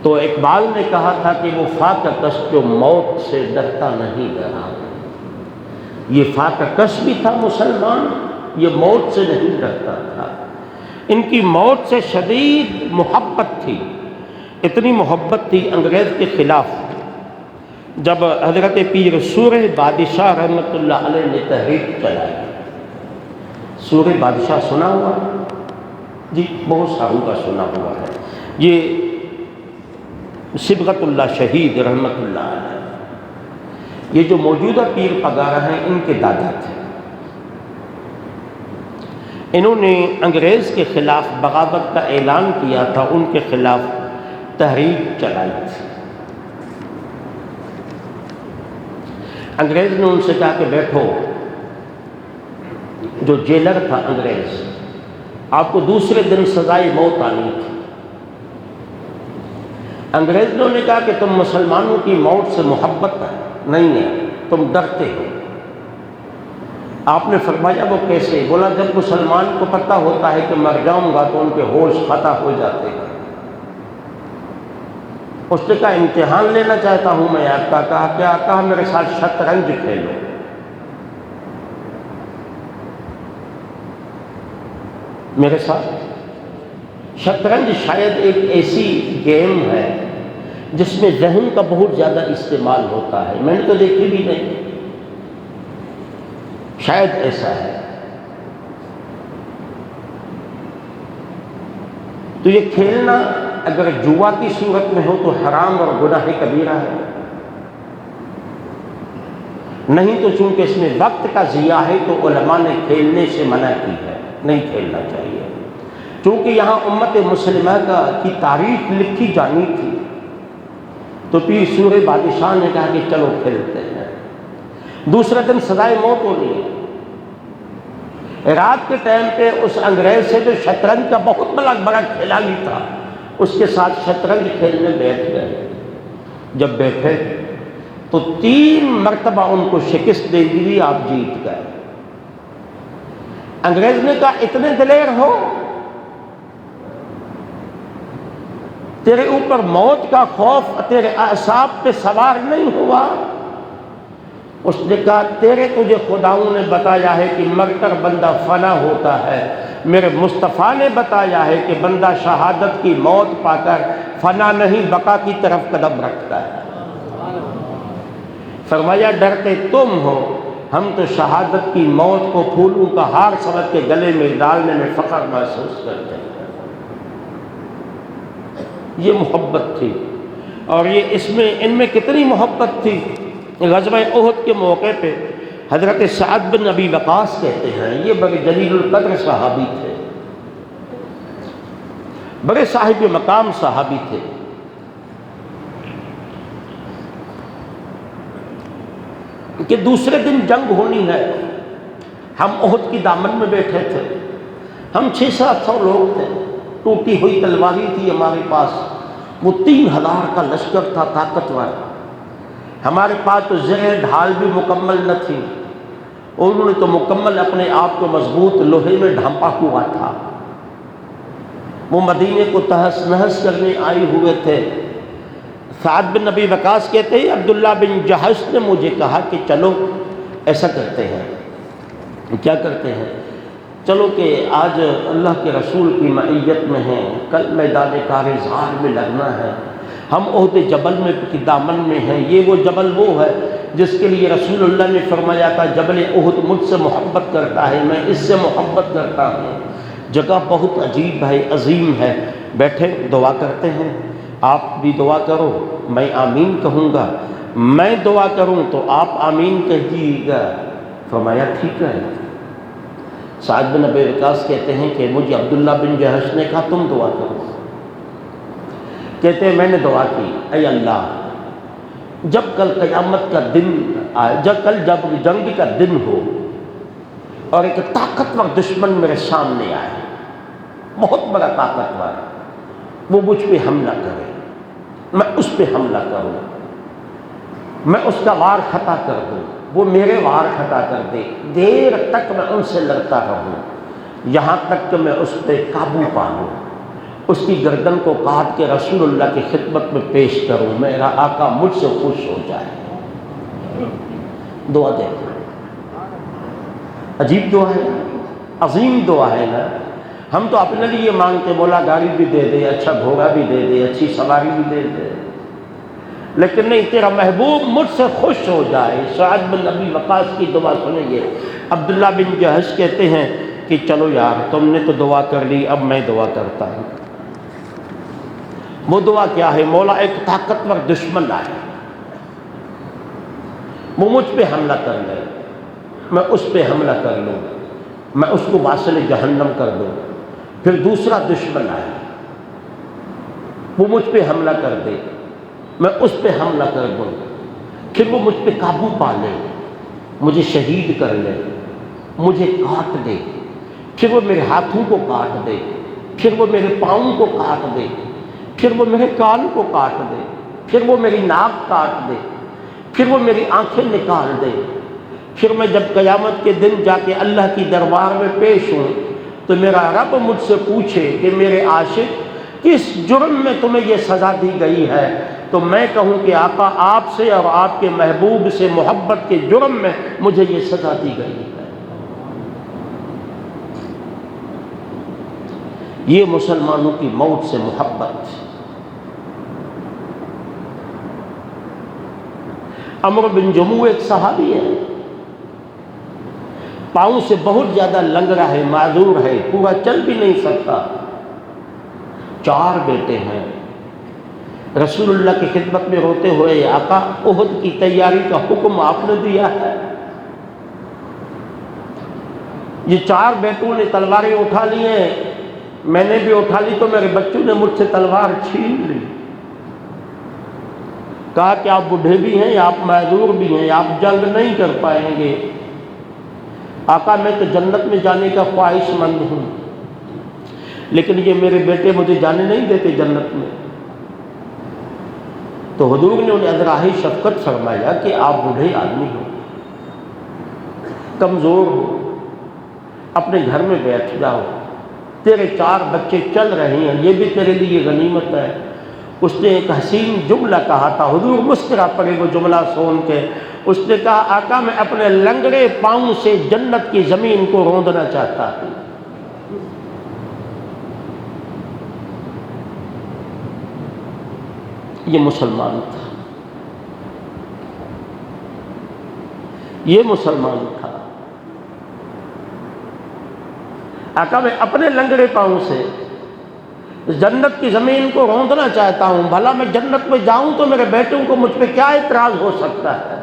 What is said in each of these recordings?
تو اقبال نے کہا تھا کہ وہ فاقہ کش جو موت سے ڈرتا نہیں ڈرا، یہ فاقہ کش بھی تھا مسلمان، یہ موت سے نہیں ڈرتا تھا۔ ان کی موت سے شدید محبت تھی، اتنی محبت تھی انگریز کے خلاف، جب حضرت پیر سورہ بادشاہ رحمۃ اللہ علیہ نے تحریک چلائی۔ سورہ بادشاہ سنا ہوا؟ جی بہت ساروں کا سنا ہوا ہے۔ یہ صبغت اللہ شہید رحمۃ اللہ علیہ، یہ جو موجودہ پیر پگارہ ہیں ان کے دادا تھے۔ انہوں نے انگریز کے خلاف بغاوت کا اعلان کیا تھا، ان کے خلاف تحریک چلائی تھی۔ انگریز نے ان سے کہا کہ بیٹھو، جو جیلر تھا انگریز، آپ کو دوسرے دن سزائے موت آنی تھی۔ انگریزوں نے کہا کہ تم مسلمانوں کی موت سے محبت نہیں ہے، تم ڈرتے ہو۔ آپ نے فرمایا وہ کیسے؟ بولا جب مسلمان کو پتہ ہوتا ہے کہ مر جاؤں گا تو ان کے ہوش قطع ہو جاتے ہیں۔ اس نے کہا امتحان لینا چاہتا ہوں میں آپ کا۔ کہا کیا؟ کہا میرے ساتھ شطرنج کھیلو۔ میرے ساتھ شطرنج شاید ایک ایسی گیم ہے جس میں ذہن کا بہت زیادہ استعمال ہوتا ہے، میں نے تو دیکھی بھی نہیں، شاید ایسا ہے۔ تو یہ کھیلنا اگر جوا کی صورت میں ہو تو حرام اور گناہ کبیرہ ہے، نہیں تو چونکہ اس میں وقت کا ضیاع ہے تو علماء نے کھیلنے سے منع کی ہے، نہیں کھیلنا چاہیے۔ چونکہ یہاں امت مسلمہ کی تاریخ لکھی جانی تھی تو پیر سورہ بادشاہ نے کہا کہ چلو کھیلتے ہیں۔ دوسرے دن سزائے موت ہو رہی ہے۔ رات کے ٹائم پہ اس انگریز سے جو شطرنج کا بہت بڑا کھلاڑی تھا، اس کے ساتھ شطرنج کھیلنے بیٹھ گئے۔ جب بیٹھے تو 3 مرتبہ ان کو شکست دے دی، آپ جیت گئے۔ انگریز نے کہا اتنے دلیر ہو، تیرے اوپر موت کا خوف تیرے اعصاب پہ سوار نہیں ہوا؟ اس نے کہا تجھے خداؤں نے بتایا ہے کہ مر کر بندہ فنا ہوتا ہے، میرے مصطفیٰ نے بتایا ہے کہ بندہ شہادت کی موت پا کر فنا نہیں بقا کی طرف قدم رکھتا ہے۔ فرمایا ڈرتے تم ہو، ہم تو شہادت کی موت کو پھولوں کا ہار سمجھ کے گلے میں ڈالنے میں فخر محسوس کرتے ہیں۔ یہ محبت تھی، اور یہ ان میں کتنی محبت تھی۔ غزوہ احد کے موقع پہ حضرت سعد بن ابی وقاص کہتے ہیں، یہ بڑے جلیل القدر صحابی تھے، بڑے صاحب مقام صحابی تھے۔ کہ دوسرے دن جنگ ہونی ہے، ہم احد کی دامن میں بیٹھے تھے، ہم 600-700 لوگ تھے، ٹوٹی ہوئی تلواری تھی ہمارے پاس، وہ 3000 کا لشکر تھا طاقتور، ہمارے پاس تو زرہ ڈھال بھی مکمل نہ تھی، انہوں نے تو مکمل اپنے آپ کو مضبوط لوہے میں ڈھانپا ہوا تھا۔ وہ مدینے کو تہس نہس کرنے آئے ہوئے تھے۔ سعد بن ابی وقاص کہتے ہیں عبداللہ بن جہش نے مجھے کہا کہ چلو ایسا کرتے ہیں۔ کیا کرتے ہیں؟ چلو کہ آج اللہ کے رسول کی معیت میں ہیں، کل میدان کارزار میں لگنا ہے، ہم عہد جبل میں کی دامن میں ہیں۔ یہ وہ جبل وہ ہے جس کے لیے رسول اللہ نے فرمایا تھا جبل احد مجھ سے محبت کرتا ہے، میں اس سے محبت کرتا ہوں۔ جگہ بہت عجیب ہے، عظیم ہے، بیٹھے دعا کرتے ہیں، آپ بھی دعا کرو، میں آمین کہوں گا، میں دعا کروں تو آپ آمین کہیے گا۔ فرمایا ٹھیک ہے۔ سعد بن ابی وقاص کہتے ہیں کہ مجھے عبداللہ بن جہش نے کہا تم دعا کرو۔ کہتے ہیں میں نے دعا کی، اے اللہ جب کل قیامت کا دن آئے، جب جنگ کا دن ہو اور ایک طاقتور دشمن میرے سامنے آئے، بہت بڑا طاقتور، وہ مجھ پہ حملہ کرے، میں اس پہ حملہ کروں، میں اس کا وار خطا کر دوں، وہ میرے وار خطا کر دے، دیر تک میں ان سے لڑتا رہوں، یہاں تک کہ میں اس پہ قابو پا لوں، اس کی گردن کو کاٹ کے رسول اللہ کی خدمت میں پیش کروں، میرا آقا مجھ سے خوش ہو جائے۔ دعا دے، عجیب دعا ہے، عظیم دعا ہے نا۔ ہم تو اپنے لیے مانگتے مولا گاڑی بھی دے دے، اچھا گھوڑا بھی دے دے، اچھی سواری بھی دے دے، لیکن نہیں، تیرا محبوب مجھ سے خوش ہو جائے۔ سعد بن ابی وقاص کی دعا سنیں گے۔ عبداللہ بن جہش کہتے ہیں کہ چلو یار، تم نے تو دعا کر لی، اب میں دعا کرتا ہوں۔ وہ دعا کیا ہے؟ مولا ایک طاقتور دشمن آئے، وہ مجھ پہ حملہ کر لے، میں اس پہ حملہ کر لوں، میں اس کو واصل جہنم کر دوں۔ پھر دوسرا دشمن آئے، وہ مجھ پہ حملہ کر دے، میں اس پہ حملہ کر دوں، پھر وہ مجھ پہ قابو پا لے، مجھے شہید کر لے، مجھے کاٹ دے، پھر وہ میرے ہاتھوں کو کاٹ دے، پھر وہ میرے پاؤں کو کاٹ دے، پھر وہ میرے کان کو کاٹ دے، پھر وہ میری ناک کاٹ دے، پھر وہ میری آنکھیں نکال دے، پھر میں جب قیامت کے دن جا کے اللہ کی دربار میں پیش ہوں تو میرا رب مجھ سے پوچھے کہ میرے عاشق کس جرم میں تمہیں یہ سزا دی گئی ہے، تو میں کہوں کہ آقا آپ سے اور آپ کے محبوب سے محبت کے جرم میں مجھے یہ سزا دی گئی ہے۔ یہ مسلمانوں کی موت سے محبت۔ عمرو بن جموع ایک صحابی ہے، پاؤں سے بہت زیادہ لنگڑا ہے، معذور ہے، پورا چل بھی نہیں سکتا، 4 بیٹے ہیں۔ رسول اللہ کی خدمت میں روتے ہوئے، آقا احد کی تیاری کا حکم آپ نے دیا ہے، یہ 4 بیٹوں نے تلواریں اٹھا لی ہیں، میں نے بھی اٹھا لی تو میرے بچوں نے مجھ سے تلوار چھین لی۔ کہا کہ آپ بوڑھے بھی ہیں، آپ معذور بھی ہیں، آپ جنگ نہیں کر پائیں گے۔ آقا میں تو جنت میں جانے کا خواہش مند ہوں، لیکن یہ میرے بیٹے مجھے جانے نہیں دیتے جنت میں۔ تو حضور نے انہیں ازراہ شفقت فرمایا کہ آپ بوڑھے آدمی ہو، کمزور ہو، اپنے گھر میں بیٹھ جاؤ، تیرے 4 بچے چل رہے ہیں، یہ بھی تیرے لیے غنیمت ہے۔ اس نے ایک حسین جملہ کہا تھا، حضور مسکرا پڑے وہ جملہ سن کے۔ اس نے کہا آقا میں اپنے لنگڑے پاؤں سے جنت کی زمین کو روندنا چاہتا ہوں۔ یہ مسلمان تھا، یہ مسلمان تھا۔ آقا میں اپنے لنگڑے پاؤں سے جنت کی زمین کو روندنا چاہتا ہوں، بھلا میں جنت میں جاؤں تو میرے بیٹوں کو مجھ پہ کیا اعتراض ہو سکتا ہے؟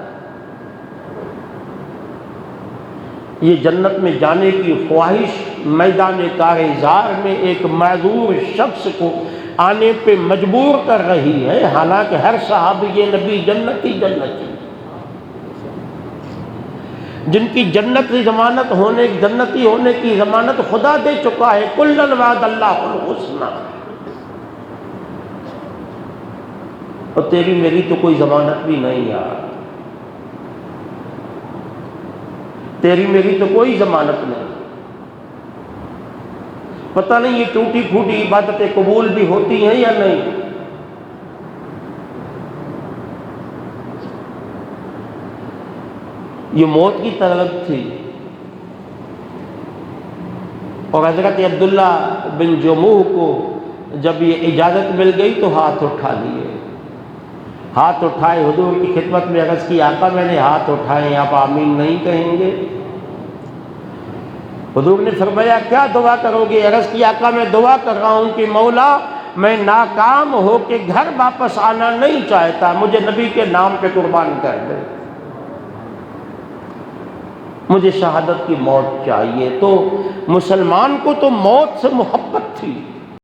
یہ جنت میں جانے کی خواہش میدان کارزار میں ایک معذور شخص کو آنے پہ مجبور کر رہی ہے، حالانکہ ہر صحابی یہ نبی جنتی جن کی جنتی ضمانت ہونے، جنتی ہونے کی ضمانت خدا دے چکا ہے، کلن وعد اللہ الحسنی، اور تیری میری تو کوئی ضمانت بھی نہیں یار، تیری میری تو کوئی ضمانت نہیں۔ پتہ نہیں یہ ٹوٹی پھوٹی عبادتیں قبول بھی ہوتی ہیں یا نہیں۔ یہ موت کی طلب تھی، اور حضرت عبداللہ بن جموح کو جب یہ اجازت مل گئی تو ہاتھ اٹھا لیے، ہاتھ اٹھائے، حضور کی خدمت میں عرض کی آقا میں نے ہاتھ اٹھائے، آپ آمین نہیں کہیں گے؟ حضور نے فرمایا کیا دعا کرو گے؟ عرض کی آقا میں دعا کر رہا ہوں کہ مولا میں ناکام ہو کے گھر واپس آنا نہیں چاہتا، مجھے نبی کے نام پہ قربان کر دے، مجھے شہادت کی موت چاہیے۔ تو مسلمان کو تو موت سے محبت تھی،